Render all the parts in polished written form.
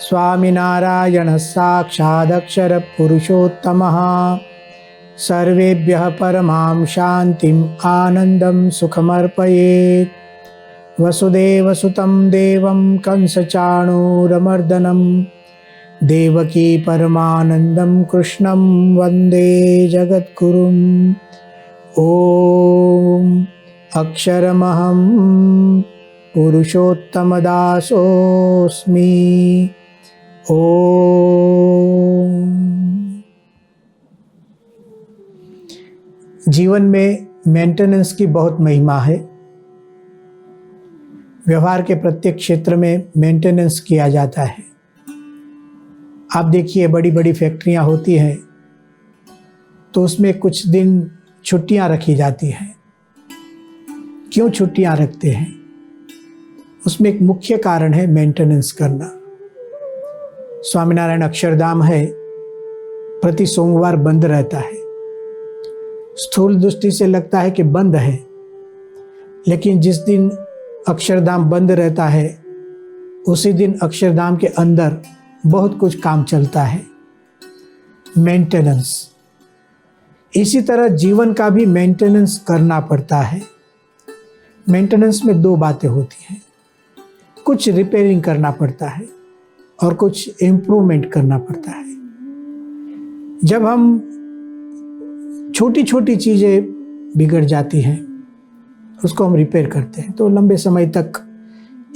स्वामिनारायणः साक्षादक्षर पुरुषोत्तमः सर्वेभ्यः परमां शान्तिम् आनन्दं सुखमर्पयेत्। वसुदेवसुतं देवं कंसचाणूरमर्दनं देवकी परमानन्दं कृष्णं वन्दे जगद्गुरुम्। ॐ अक्षरमहं पुरुषोत्तमदासोऽस्मि। ओम। जीवन में मेंटेनेंस की बहुत महिमा है। व्यवहार के प्रत्येक क्षेत्र में मेंटेनेंस किया जाता है। आप देखिए, बड़ी बड़ी फैक्ट्रियां होती हैं तो उसमें कुछ दिन छुट्टियां रखी जाती हैं। क्यों छुट्टियां रखते हैं? उसमें एक मुख्य कारण है मेंटेनेंस करना। स्वामीनारायण अक्षरधाम है, प्रति सोमवार बंद रहता है। स्थूल दृष्टि से लगता है कि बंद है, लेकिन जिस दिन अक्षरधाम बंद रहता है उसी दिन अक्षरधाम के अंदर बहुत कुछ काम चलता है, मेंटेनेंस। इसी तरह जीवन का भी मेंटेनेंस करना पड़ता है। मेंटेनेंस में दो बातें होती हैं, कुछ रिपेयरिंग करना पड़ता है और कुछ इम्प्रूवमेंट करना पड़ता है। जब हम छोटी छोटी चीज़ें बिगड़ जाती हैं उसको हम रिपेयर करते हैं तो लंबे समय तक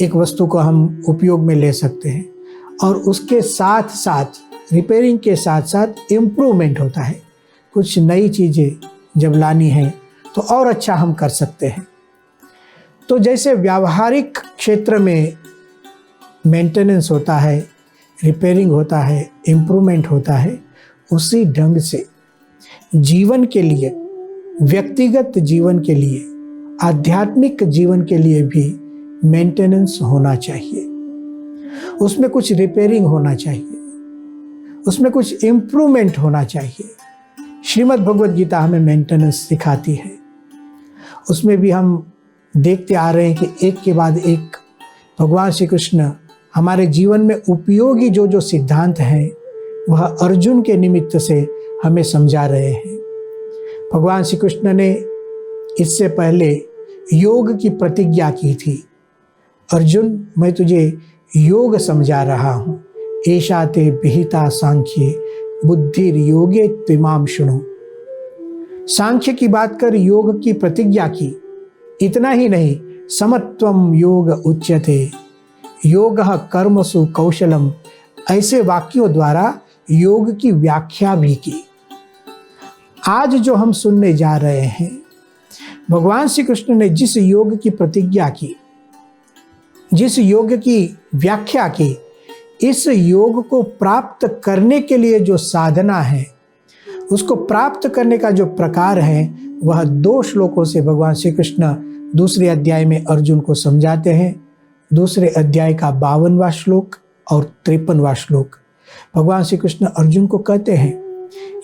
एक वस्तु को हम उपयोग में ले सकते हैं, और उसके साथ साथ रिपेयरिंग के साथ साथ इम्प्रूवमेंट होता है। कुछ नई चीज़ें जब लानी है तो और अच्छा हम कर सकते हैं। तो जैसे व्यावहारिक क्षेत्र में मेंटेनेंस होता है, रिपेयरिंग होता है, इम्प्रूवमेंट होता है, उसी ढंग से जीवन के लिए, व्यक्तिगत जीवन के लिए, आध्यात्मिक जीवन के लिए भी मेंटेनेंस होना चाहिए। उसमें कुछ रिपेयरिंग होना चाहिए, उसमें कुछ इम्प्रूवमेंट होना चाहिए। श्रीमद् भगवद गीता हमें मेंटेनेंस सिखाती है। उसमें भी हम देखते आ रहे हैं कि एक के बाद एक भगवान श्री कृष्ण हमारे जीवन में उपयोगी जो जो सिद्धांत हैं वह अर्जुन के निमित्त से हमें समझा रहे हैं। भगवान श्री कृष्ण ने इससे पहले योग की प्रतिज्ञा की थी। अर्जुन, मैं तुझे योग समझा रहा हूँ। एषा ते विहिता सांख्ये बुद्धिर योगे त्विमाम शृणु। सांख्य की बात कर योग की प्रतिज्ञा की। इतना ही नहीं, समत्वम योग उच्यते, योगः कर्मसु कौशलम, ऐसे वाक्यों द्वारा योग की व्याख्या भी की। आज जो हम सुनने जा रहे हैं, भगवान श्री कृष्ण ने जिस योग की प्रतिज्ञा की, जिस योग की व्याख्या की, इस योग को प्राप्त करने के लिए जो साधना है, उसको प्राप्त करने का जो प्रकार है, वह 2 श्लोकों से भगवान श्री कृष्ण दूसरे अध्याय में अर्जुन को समझाते हैं। दूसरे अध्याय का 52वां श्लोक और 53वां श्लोक। भगवान श्री कृष्ण अर्जुन को कहते हैं,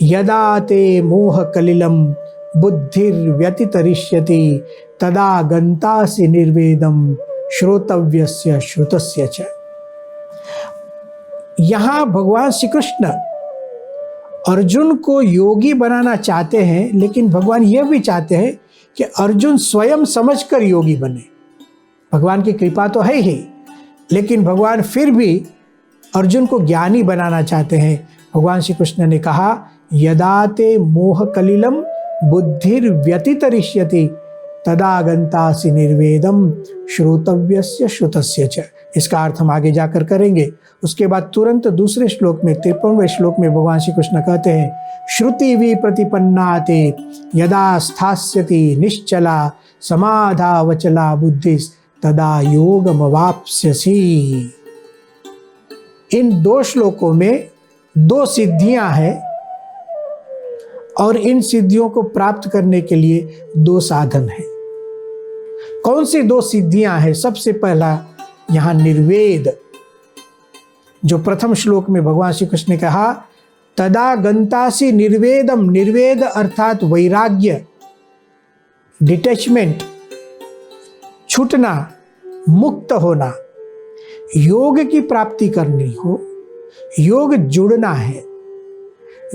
यदा ते मोह कलिलम बुद्धिर्व्यतितरिष्यति तदा गन्तासि निर्वेदम श्रोतव्यस्य श्रुतस्य च। यहाँ भगवान श्री कृष्ण अर्जुन को योगी बनाना चाहते हैं, लेकिन भगवान यह भी चाहते हैं कि अर्जुन स्वयं समझकर योगी बने। भगवान की कृपा तो है ही, लेकिन भगवान फिर भी अर्जुन को ज्ञानी बनाना चाहते हैं। भगवान श्री कृष्ण ने कहा, यदा ते मोह कलिलम बुद्धिर्व्यतितरिष्यति तदा गन्तासि निर्वेदम श्रोतव्यस्य श्रुतस्य च। इसका अर्थ हम आगे जाकर करेंगे। उसके बाद तुरंत दूसरे श्लोक में 53वें श्लोक में भगवान श्री कृष्ण कहते हैं, श्रुति विप्रतिपन्ना ते यदा स्थास्यति निश्चला समाधा वचला बुद्धिस् तदा योगमवाप्स्यसि। इन 2 श्लोकों में 2 सिद्धियां हैं और इन सिद्धियों को प्राप्त करने के लिए 2 साधन हैं। कौन सी 2 सिद्धियां हैं? सबसे पहला यहां निर्वेद, जो प्रथम श्लोक में भगवान श्री कृष्ण ने कहा, तदा गन्तासि निर्वेदम। निर्वेद अर्थात वैराग्य, डिटैचमेंट, छूटना, मुक्त होना। योग की प्राप्ति करनी हो योग जुड़ना है।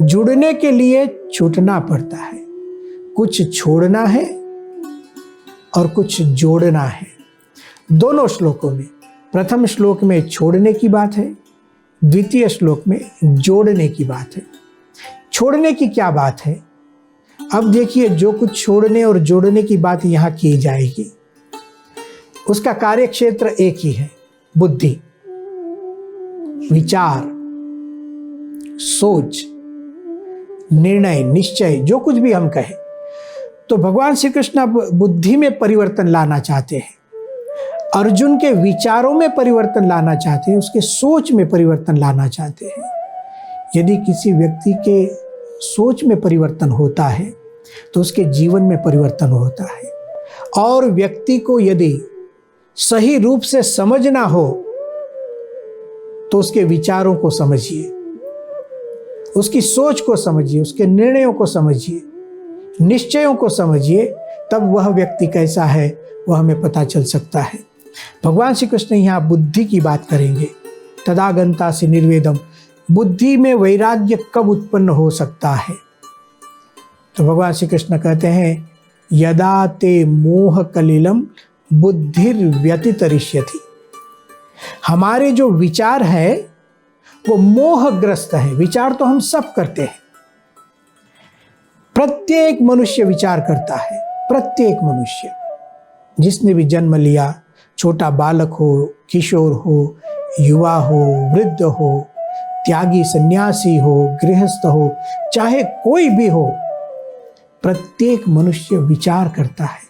जुड़ने के लिए छूटना पड़ता है, कुछ छोड़ना है और कुछ जोड़ना है। दोनों श्लोकों में, प्रथम श्लोक में छोड़ने की बात है, द्वितीय श्लोक में जोड़ने की बात है। छोड़ने की क्या बात है? अब देखिए, जो कुछ छोड़ने और जोड़ने की बात यहाँ की जाएगी उसका कार्य क्षेत्र एक ही है, बुद्धि, विचार, सोच, निर्णय, निश्चय, जो कुछ भी हम कहें। तो भगवान श्री कृष्ण बुद्धि में परिवर्तन लाना चाहते हैं, अर्जुन के विचारों में परिवर्तन लाना चाहते हैं, उसके सोच में परिवर्तन लाना चाहते हैं। यदि किसी व्यक्ति के सोच में परिवर्तन होता है तो उसके जीवन में परिवर्तन होता है। और व्यक्ति को यदि सही रूप से समझना हो तो उसके विचारों को समझिए, उसकी सोच को समझिए, उसके निर्णयों को समझिए, निश्चयों को समझिए, तब वह व्यक्ति कैसा है वह हमें पता चल सकता है। भगवान श्री कृष्ण यहाँ बुद्धि की बात करेंगे। तदागंतासि निर्वेदम, बुद्धि में वैराग्य कब उत्पन्न हो सकता है? तो भगवान श्री कृष्ण कहते हैं, यदा ते मोह कलिलम बुद्धिर व्यतितरिष्यति। हमारे जो विचार है वो मोहग्रस्त है। विचार तो हम सब करते हैं, प्रत्येक मनुष्य विचार करता है। प्रत्येक मनुष्य जिसने भी जन्म लिया, छोटा बालक हो, किशोर हो, युवा हो, वृद्ध हो, त्यागी सन्यासी हो, गृहस्थ हो, चाहे कोई भी हो, प्रत्येक मनुष्य विचार करता है।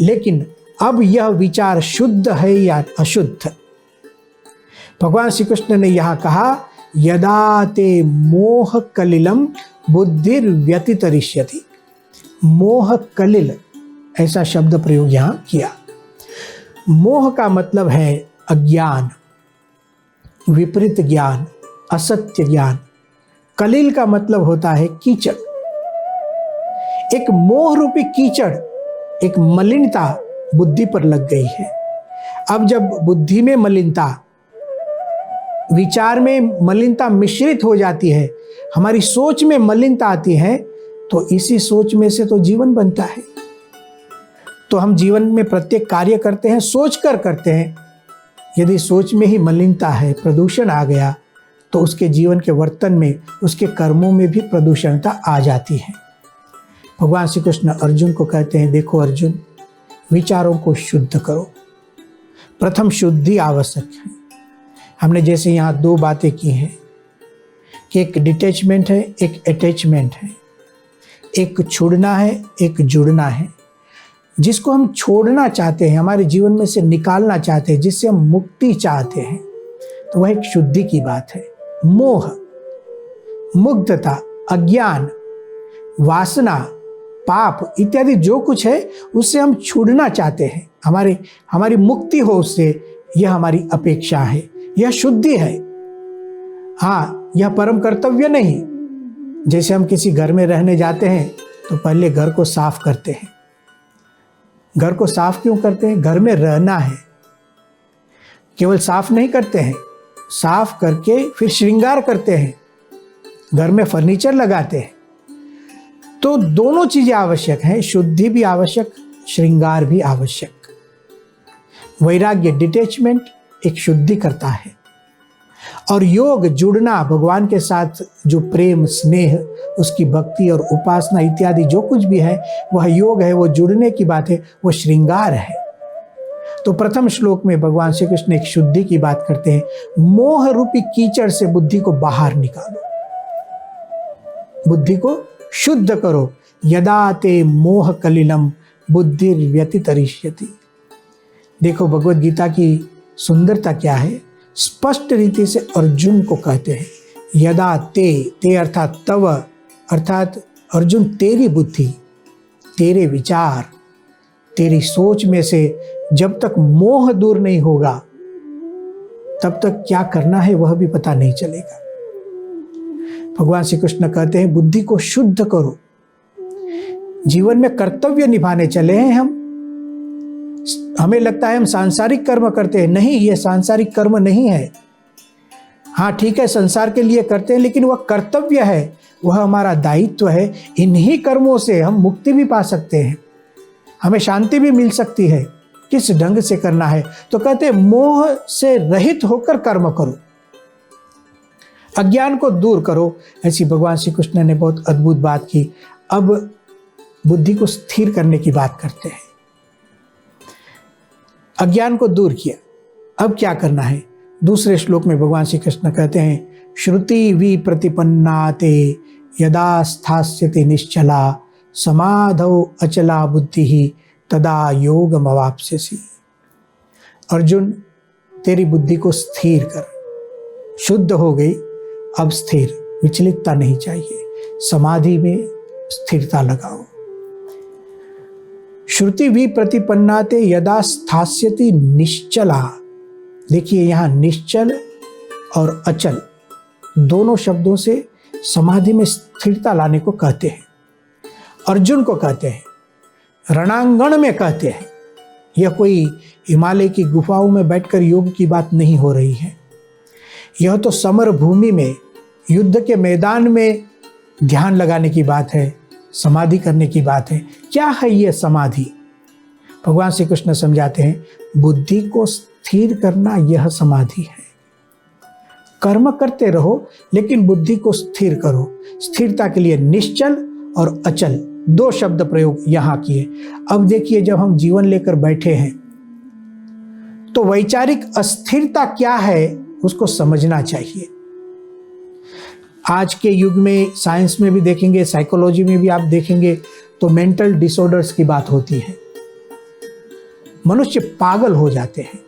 लेकिन अब यह विचार शुद्ध है या अशुद्ध? भगवान श्री कृष्ण ने यहां कहा, यदा ते मोह कलिलम बुद्धिर व्यतितरिष्यति। मोह कलिल ऐसा शब्द प्रयोग यहां किया। मोह का मतलब है अज्ञान, विपरीत ज्ञान, असत्य ज्ञान। कलिल का मतलब होता है कीचड़। एक मोह रूपी कीचड़, एक मलिनता बुद्धि पर लग गई है। अब जब बुद्धि में मलिनता, विचार में मलिनता मिश्रित हो जाती है, हमारी सोच में मलिनता आती है, तो इसी सोच में से तो जीवन बनता है। तो हम जीवन में प्रत्येक कार्य करते हैं, सोच कर करते हैं। यदि सोच में ही मलिनता है, प्रदूषण आ गया, तो उसके जीवन के वर्तन में, उसके कर्मों में भी प्रदूषणता आ जाती है। भगवान श्री कृष्ण अर्जुन को कहते हैं, देखो अर्जुन, विचारों को शुद्ध करो। प्रथम शुद्धि आवश्यक है। हमने जैसे यहाँ दो बातें की हैं कि एक डिटैचमेंट है, एक अटैचमेंट है, एक छोड़ना है, एक जुड़ना है। जिसको हम छोड़ना चाहते हैं, हमारे जीवन में से निकालना चाहते हैं, जिससे हम मुक्ति चाहते हैं, तो वह एक शुद्धि की बात है। मोह, मुग्धता, अज्ञान, वासना, पाप इत्यादि जो कुछ है उससे हम छूटना चाहते हैं, हमारी मुक्ति हो उससे, यह हमारी अपेक्षा है, यह शुद्धि है। हाँ, यह परम कर्तव्य नहीं। जैसे हम किसी घर में रहने जाते हैं तो पहले घर को साफ करते हैं। घर को साफ क्यों करते हैं? घर में रहना है। केवल साफ नहीं करते हैं, साफ करके फिर श्रृंगार करते हैं, घर में फर्नीचर लगाते हैं। तो दोनों चीजें आवश्यक हैं, शुद्धि भी आवश्यक, श्रृंगार भी आवश्यक। वैराग्य, डिटैचमेंट एक शुद्धि करता है। और योग, जुड़ना, भगवान के साथ जो प्रेम, स्नेह, उसकी भक्ति और उपासना इत्यादि जो कुछ भी है वह योग है, वो जुड़ने की बात है, वो श्रृंगार है। तो प्रथम श्लोक में भगवान श्री कृष्ण एक शुद्धि की बात करते हैं। मोह रूपी कीचड़ से बुद्धि को बाहर निकालो, बुद्धि को शुद्ध करो। यदा ते मोह कलिलम बुद्धिर व्यतितरिष्यति। देखो भगवत गीता की सुंदरता क्या है। स्पष्ट रीति से अर्जुन को कहते हैं, यदा ते अर्थात तव, अर्थात अर्जुन तेरी बुद्धि, तेरे विचार, तेरी सोच में से जब तक मोह दूर नहीं होगा तब तक क्या करना है वह भी पता नहीं चलेगा। भगवान श्री कृष्ण कहते हैं बुद्धि को शुद्ध करो। जीवन में कर्तव्य निभाने चले हैं हम। हमें लगता है हम सांसारिक कर्म करते हैं, नहीं, यह सांसारिक कर्म नहीं है। हाँ ठीक है, संसार के लिए करते हैं, लेकिन वह कर्तव्य है, वह हमारा दायित्व है। इन्हीं कर्मों से हम मुक्ति भी पा सकते हैं, हमें शांति भी मिल सकती है। किस ढंग से करना है? तो कहते हैं मोह से रहित होकर कर्म करो, अज्ञान को दूर करो। ऐसी भगवान श्री कृष्ण ने बहुत अद्भुत बात की। अब बुद्धि को स्थिर करने की बात करते हैं। अज्ञान को दूर किया, अब क्या करना है? दूसरे श्लोक में भगवान श्री कृष्ण कहते हैं, श्रुति विप्रतिपन्नाते यदा स्थास्यति निश्चला समाधौ अचला बुद्धि तदा योगमवाप्स्यसि। अर्जुन, तेरी बुद्धि को स्थिर कर, शुद्ध हो गई, अब स्थिर, विचलितता नहीं चाहिए, समाधि में स्थिरता लगाओ। श्रुति विप्रतिपन्नाते यदा स्थास्यति निश्चला। देखिए यहाँ निश्चल और अचल दोनों शब्दों से समाधि में स्थिरता लाने को कहते हैं। अर्जुन को कहते हैं, रणांगण में कहते हैं। यह कोई हिमालय की गुफाओं में बैठकर योग की बात नहीं हो रही है। यह तो समर भूमि में, युद्ध के मैदान में ध्यान लगाने की बात है, समाधि करने की बात है। क्या है यह समाधि? भगवान श्री कृष्ण समझाते हैं, बुद्धि को स्थिर करना यह समाधि है। कर्म करते रहो लेकिन बुद्धि को स्थिर करो। स्थिरता के लिए निश्चल और अचल दो शब्द प्रयोग यहां किए। अब देखिए, जब हम जीवन लेकर बैठे हैं तो वैचारिक अस्थिरता क्या है उसको समझना चाहिए। आज के युग में साइंस में भी देखेंगे, साइकोलॉजी में भी आप देखेंगे तो मेंटल डिसऑर्डर्स की बात होती है। मनुष्य पागल हो जाते हैं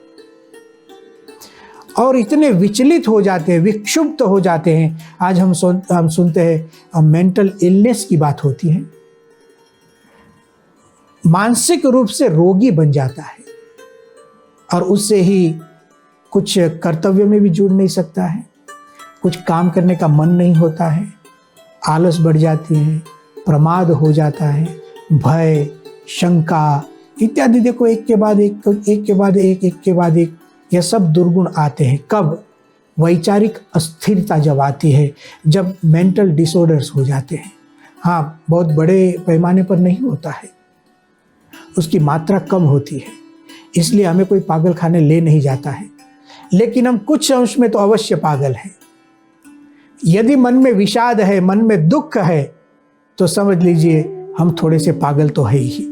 और इतने विचलित हो जाते हैं, विक्षुब्ध हो जाते हैं। आज हम सुनते हैं मेंटल इलनेस की बात होती है। मानसिक रूप से रोगी बन जाता है और उससे ही कुछ कर्तव्य में भी जुड़ नहीं सकता है, कुछ काम करने का मन नहीं होता है, आलस बढ़ जाती है, प्रमाद हो जाता है, भय, शंका इत्यादि। देखो एक के बाद एक यह सब दुर्गुण आते हैं। कब? वैचारिक अस्थिरता जब आती है, जब मेंटल डिसऑर्डर्स हो जाते हैं। हाँ, बहुत बड़े पैमाने पर नहीं होता है, उसकी मात्रा कम होती है, इसलिए हमें कोई पागल खाने ले नहीं जाता है, लेकिन हम कुछ अंश में तो अवश्य पागल हैं। यदि मन में विषाद है, मन में दुख है, तो समझ लीजिए हम थोड़े से पागल तो है ही।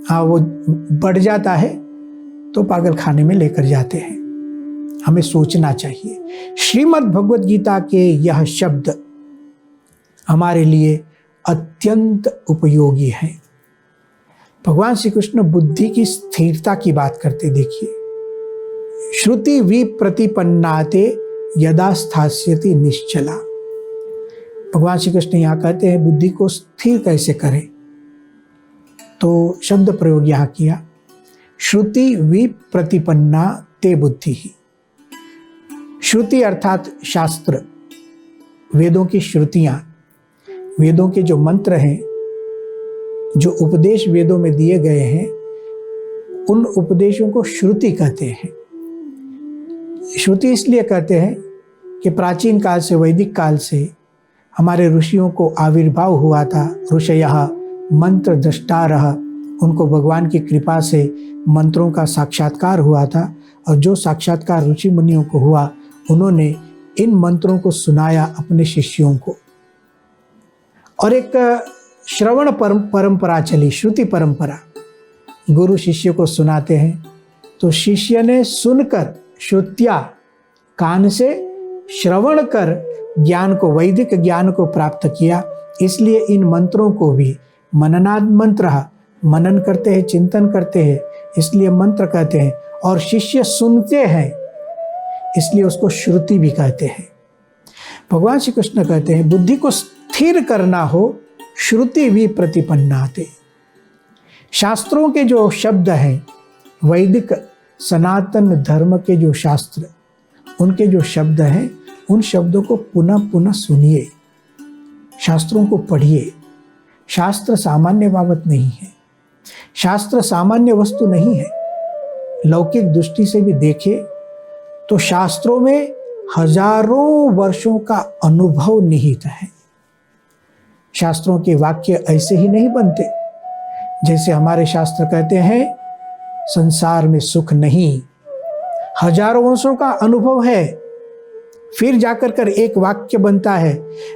हाँ, वो बढ़ जाता है तो पागल खाने में लेकर जाते हैं। हमें सोचना चाहिए। श्रीमद् भगवद गीता के यह शब्द हमारे लिए अत्यंत उपयोगी हैं। भगवान श्री कृष्ण बुद्धि की स्थिरता की बात करते। देखिए, श्रुति विप्रतिपन्नाते यदा स्थास्यति निश्चला। भगवान श्री कृष्ण यहाँ कहते हैं बुद्धि को स्थिर कैसे करें, तो शब्द प्रयोग यहाँ किया, श्रुति विप्रतिपन्ना ते बुद्धि ही। श्रुति अर्थात शास्त्र, वेदों की श्रुतियां, वेदों के जो मंत्र हैं, जो उपदेश वेदों में दिए गए हैं, उन उपदेशों को श्रुति कहते हैं। श्रुति इसलिए कहते हैं कि प्राचीन काल से, वैदिक काल से हमारे ऋषियों को आविर्भाव हुआ था। ऋषयः मंत्र द्रष्टारः, उनको भगवान की कृपा से मंत्रों का साक्षात्कार हुआ था, और जो साक्षात्कार ऋषि मुनियों को हुआ, उन्होंने इन मंत्रों को सुनाया अपने शिष्यों को। और एक श्रवण परंपरा चली, श्रुति परंपरा। गुरु शिष्य को सुनाते हैं तो शिष्य ने सुनकर, श्रुत्या कान से श्रवण कर ज्ञान को, वैदिक ज्ञान को प्राप्त किया। इसलिए इन मंत्रों को भी मननाद मंत्र, मनन करते हैं, चिंतन करते हैं, इसलिए मंत्र कहते हैं। और शिष्य सुनते हैं, इसलिए उसको श्रुति भी कहते हैं। भगवान श्री कृष्ण कहते हैं बुद्धि को स्थिर करना हो, श्रुति विप्रतिपन्नाते। शास्त्रों के जो शब्द हैं, वैदिक सनातन धर्म के जो शास्त्र, उनके जो शब्द हैं, उन शब्दों को पुनः पुनः सुनिए, शास्त्रों को पढ़िए। शास्त्र सामान्य बाबत नहीं है, शास्त्र सामान्य वस्तु नहीं है। लौकिक दृष्टि से भी देखें तो शास्त्रों में हजारों वर्षों का अनुभव निहित है। शास्त्रों के वाक्य ऐसे ही नहीं बनते। जैसे हमारे शास्त्र कहते हैं संसार में सुख नहीं, हजारों वर्षों का अनुभव है, फिर जाकर कर एक वाक्य बनता है।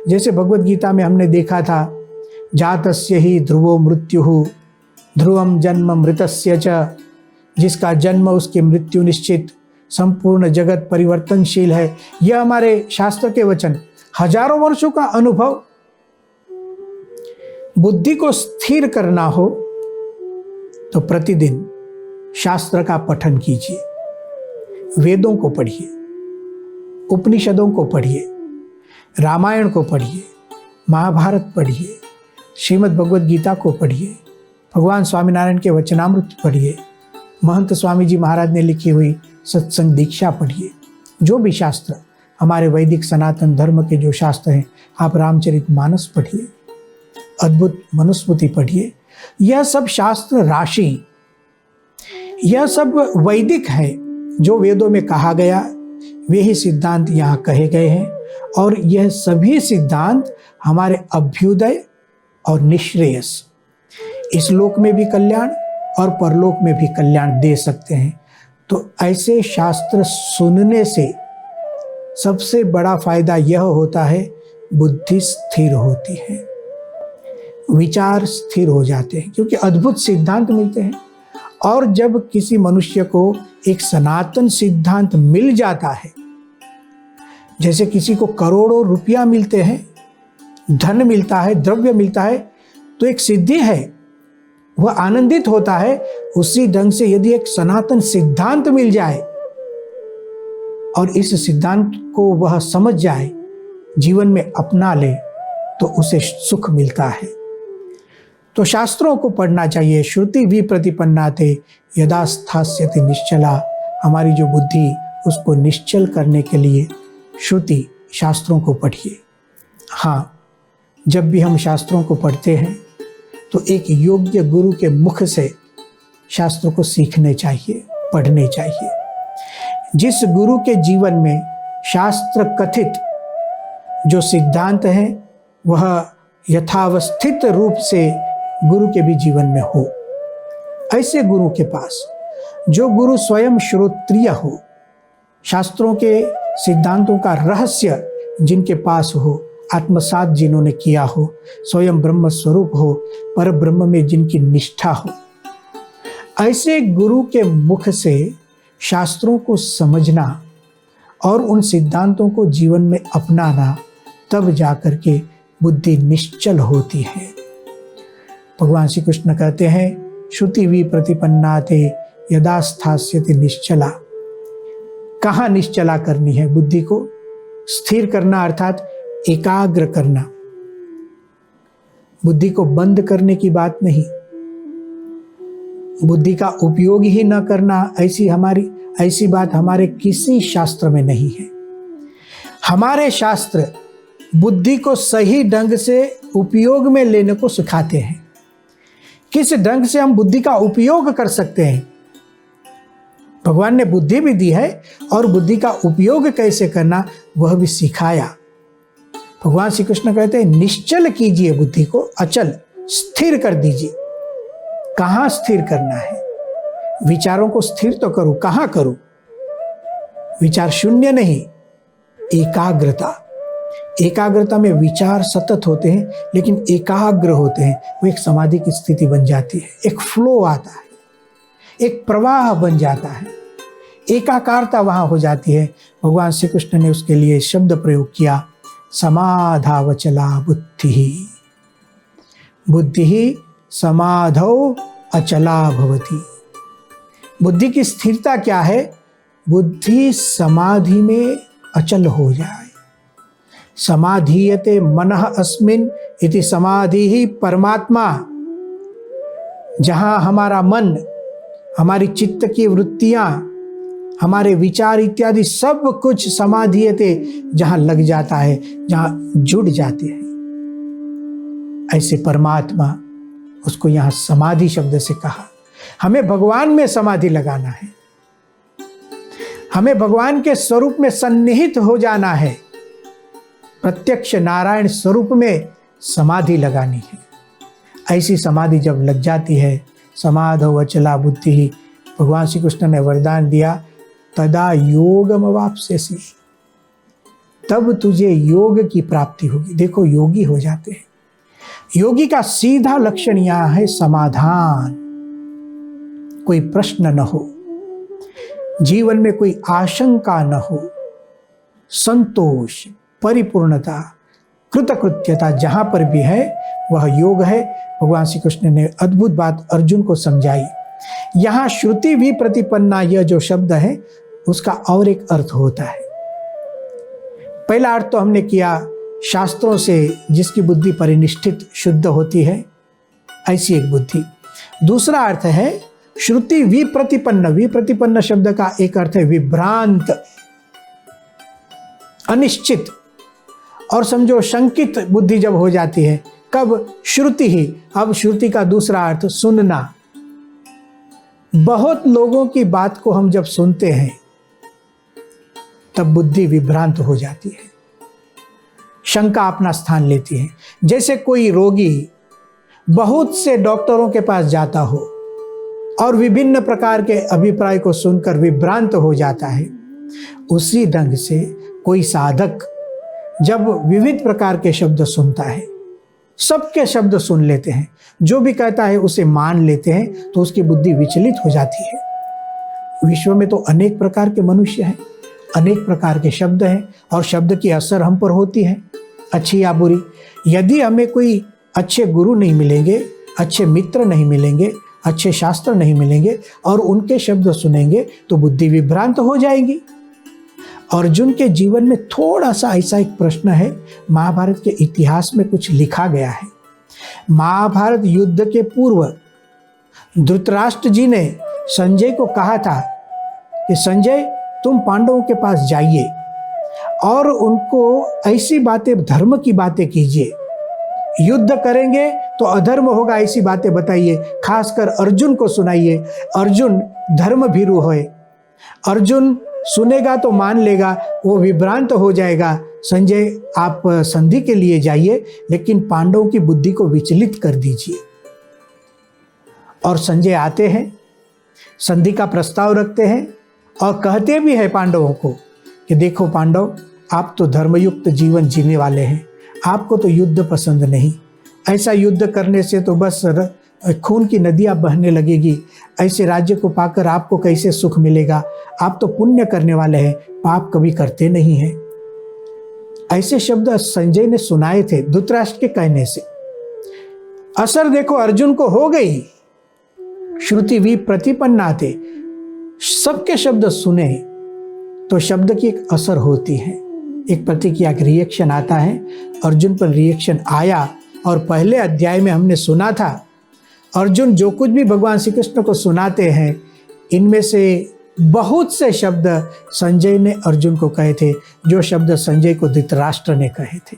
जैसे भगवत गीता में हमने देखा था, जातस्य ही ध्रुवो मृत्युः ध्रुवम जन्म मृतस्य च, जिसका जन्म उसकी मृत्यु निश्चित, संपूर्ण जगत परिवर्तनशील है। यह हमारे शास्त्र के वचन। हजारों वर्षों का अनुभव। बुद्धि को स्थिर करना हो तो प्रतिदिन शास्त्र का पठन कीजिए, वेदों को पढ़िए, उपनिषदों को पढ़िए, रामायण को पढ़िए, महाभारत पढ़िए, श्रीमद् भगवद गीता को पढ़िए, भगवान स्वामीनारायण के वचनामृत पढ़िए, महंत स्वामी जी महाराज ने लिखी हुई सत्संग दीक्षा पढ़िए। जो भी शास्त्र हमारे वैदिक सनातन धर्म के जो शास्त्र हैं, आप रामचरितमानस पढ़िए, अद्भुत मनुस्मृति पढ़िए। यह सब शास्त्र राशि, यह सब वैदिक है। जो वेदों में कहा गया वे ही सिद्धांत यहाँ कहे गए हैं, और यह सभी सिद्धांत हमारे अभ्युदय और निश्रेयस, इस लोक में भी कल्याण और परलोक में भी कल्याण दे सकते हैं। तो ऐसे शास्त्र सुनने से सबसे बड़ा फायदा यह होता है, बुद्धि स्थिर होती है, विचार स्थिर हो जाते हैं, क्योंकि अद्भुत सिद्धांत मिलते हैं। और जब किसी मनुष्य को एक सनातन सिद्धांत मिल जाता है, जैसे किसी को करोड़ों रुपया मिलते हैं, धन मिलता है, द्रव्य मिलता है, तो एक सिद्धि है, वह आनंदित होता है। उसी ढंग से यदि एक सनातन सिद्धांत मिल जाए और इस सिद्धांत को वह समझ जाए, जीवन में अपना ले, तो उसे सुख मिलता है। तो शास्त्रों को पढ़ना चाहिए। श्रुति विप्रतिपन्नाते यदा स्थास्यति निश्चला। हमारी जो बुद्धि, उसको निश्चल करने के लिए श्रुति शास्त्रों को पढ़िए। हाँ, जब भी हम शास्त्रों को पढ़ते हैं तो एक योग्य गुरु के मुख से शास्त्रों को सीखने चाहिए, पढ़ने चाहिए। जिस गुरु के जीवन में शास्त्र कथित जो सिद्धांत हैं वह यथावस्थित रूप से गुरु के भी जीवन में हो, ऐसे गुरु के पास, जो गुरु स्वयं श्रोत्रिय हो, शास्त्रों के सिद्धांतों का रहस्य जिनके पास हो, आत्मसात जिन्होंने किया हो, स्वयं ब्रह्म स्वरूप हो, पर ब्रह्म में जिनकी निष्ठा हो, ऐसे गुरु के मुख से शास्त्रों को समझना और उन सिद्धांतों को जीवन में अपनाना, तब जाकर के बुद्धि निश्चल होती है। भगवान श्री कृष्ण कहते हैं, श्रुति विप्रतिपन्नाते यदा स्थास्यति निश्चला। कहाँ निश्चला करनी है? बुद्धि को स्थिर करना, अर्थात एकाग्र करना। बुद्धि को बंद करने की बात नहीं, बुद्धि का उपयोग ही न करना, ऐसी बात हमारे किसी शास्त्र में नहीं है। हमारे शास्त्र बुद्धि को सही ढंग से उपयोग में लेने को सिखाते हैं। किस ढंग से हम बुद्धि का उपयोग कर सकते हैं? भगवान ने बुद्धि भी दी है और बुद्धि का उपयोग कैसे करना वह भी सिखाया। भगवान श्री कृष्ण कहते हैं, निश्चल कीजिए बुद्धि को, अचल स्थिर कर दीजिए। कहाँ स्थिर करना है? विचारों को स्थिर तो करूं, कहाँ करूं? विचार शून्य नहीं, एकाग्रता। एकाग्रता में विचार सतत होते हैं, लेकिन एकाग्र होते हैं, वो एक समाधि की स्थिति बन जाती है, एक फ्लो आता है, एक प्रवाह बन जाता है, एकाकारता वहां हो जाती है। भगवान श्री कृष्ण ने उसके लिए शब्द प्रयोग किया, समाधावचला बुद्धि। बुद्धि समाधौ अचला भवति। बुद्धि की स्थिरता क्या है? बुद्धि समाधि में अचल हो जाए। समाधीयते मनः अस्मिन् इति समाधि ही परमात्मा। जहां हमारा मन, हमारी चित्त की वृत्तियां, हमारे विचार इत्यादि सब कुछ समाधीयते, जहां लग जाता है, जहां जुड़ जाते हैं, ऐसे परमात्मा, उसको यहां समाधि शब्द से कहा। हमें भगवान में समाधि लगाना है, हमें भगवान के स्वरूप में सन्निहित हो जाना है, प्रत्यक्ष नारायण स्वरूप में समाधि लगानी है। ऐसी समाधि जब लग जाती है, समाधौ अचला बुद्धि ही, भगवान श्री कृष्ण ने वरदान दिया, तदा योगम अवाप्स्यसि, तब तुझे योग की प्राप्ति होगी। देखो योगी हो जाते हैं। योगी का सीधा लक्षण यहां है समाधान, कोई प्रश्न न हो, जीवन में कोई आशंका न हो, संतोष, परिपूर्णता, कृतकृत्यता जहां पर भी है वह योग है। भगवान श्री कृष्ण ने अद्भुत बात अर्जुन को समझाई। यहां श्रुति भी प्रतिपन्ना, यह जो शब्द है उसका और एक अर्थ होता है। पहला अर्थ तो हमने किया शास्त्रों से जिसकी बुद्धि परिनिष्ठित शुद्ध होती है, ऐसी एक बुद्धि। दूसरा अर्थ है श्रुति विप्रतिपन्न। विप्रतिपन्न शब्द का एक अर्थ है विभ्रांत, अनिश्चित, और समझो शंकित बुद्धि जब हो जाती है, कब? श्रुति ही। अब श्रुति का दूसरा अर्थ सुनना। बहुत लोगों की बात को हम जब सुनते हैं तब बुद्धि विभ्रांत हो जाती है, शंका अपना स्थान लेती है। जैसे कोई रोगी बहुत से डॉक्टरों के पास जाता हो और विभिन्न प्रकार के अभिप्राय को सुनकर विभ्रांत हो जाता है, उसी ढंग से कोई साधक जब विविध प्रकार के शब्द सुनता है, सबके शब्द सुन लेते हैं, जो भी कहता है उसे मान लेते हैं, तो उसकी बुद्धि विचलित हो जाती है। विश्व में तो अनेक प्रकार के मनुष्य हैं, अनेक प्रकार के शब्द हैं, और शब्द की असर हम पर होती है, अच्छी या बुरी। यदि हमें कोई अच्छे गुरु नहीं मिलेंगे, अच्छे मित्र नहीं मिलेंगे, अच्छे शास्त्र नहीं मिलेंगे और उनके शब्द सुनेंगे तो बुद्धि विभ्रांत हो जाएगी। अर्जुन के जीवन में थोड़ा सा ऐसा एक प्रश्न है। महाभारत के इतिहास में कुछ लिखा गया है। महाभारत युद्ध के पूर्व धृतराष्ट्र जी ने संजय को कहा था कि संजय तुम पांडवों के पास जाइए और उनको ऐसी बातें, धर्म की बातें कीजिए, युद्ध करेंगे तो अधर्म होगा ऐसी बातें बताइए, खासकर अर्जुन को सुनाइए। अर्जुन धर्म भीरु होए, अर्जुन सुनेगा तो मान लेगा, वो विभ्रांत हो जाएगा। संजय आप संधि के लिए जाइए, लेकिन पांडवों की बुद्धि को विचलित कर दीजिए। और संजय आते हैं, संधि का प्रस्ताव रखते हैं और कहते भी हैं पांडवों को कि देखो पांडव, आप तो धर्मयुक्त जीवन जीने वाले हैं, आपको तो युद्ध पसंद नहीं। ऐसा युद्ध करने से तो बस खून की नदियां बहने लगेगी। ऐसे राज्य को पाकर आपको कैसे सुख मिलेगा? आप तो पुण्य करने वाले हैं, पाप कभी करते नहीं हैं। ऐसे शब्द संजय ने सुनाए थे धृतराष्ट्र के कहने से। असर देखो अर्जुन को हो गई। श्रुति भी प्रतिपन्ना थे, सबके शब्द सुने तो शब्द की एक असर होती है, एक प्रतिक्रिया, एक रिएक्शन आता है। अर्जुन पर रिएक्शन आया और पहले अध्याय में हमने सुना था अर्जुन जो कुछ भी भगवान श्री कृष्ण को सुनाते हैं, इनमें से बहुत से शब्द संजय ने अर्जुन को कहे थे, जो शब्द संजय को धृतराष्ट्र ने कहे थे।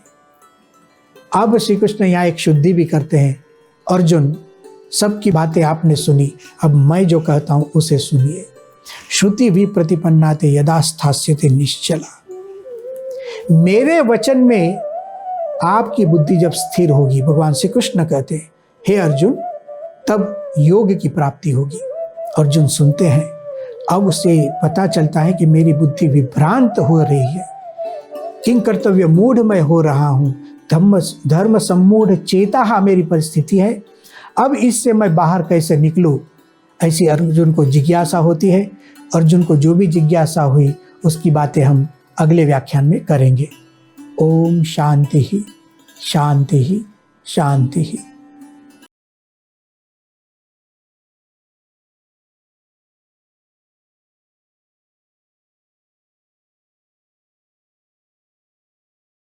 अब श्री कृष्ण यहाँ एक शुद्धि भी करते हैं। अर्जुन, सबकी बातें आपने सुनी, अब मैं जो कहता हूँ उसे सुनिए। श्रुति भी प्रतिपन्नाते यदा स्थास्यते निश्चला। मेरे वचन में आपकी बुद्धि जब स्थिर होगी, भगवान श्री कृष्ण कहते हैं, हे अर्जुन, तब योग की प्राप्ति होगी। अर्जुन सुनते हैं, अब उसे पता चलता है कि मेरी बुद्धि विभ्रांत हो रही है, किंग कर्तव्य मूढ़ मैं हो रहा हूँ, धर्म सम्मूढ़ चेता मेरी परिस्थिति है, अब इससे मैं बाहर कैसे निकलूँ? ऐसी अर्जुन को जिज्ञासा होती है। अर्जुन को जो भी जिज्ञासा हुई उसकी बातें हम अगले व्याख्यान में करेंगे। ओम शांति ही शांति ही शांति ही।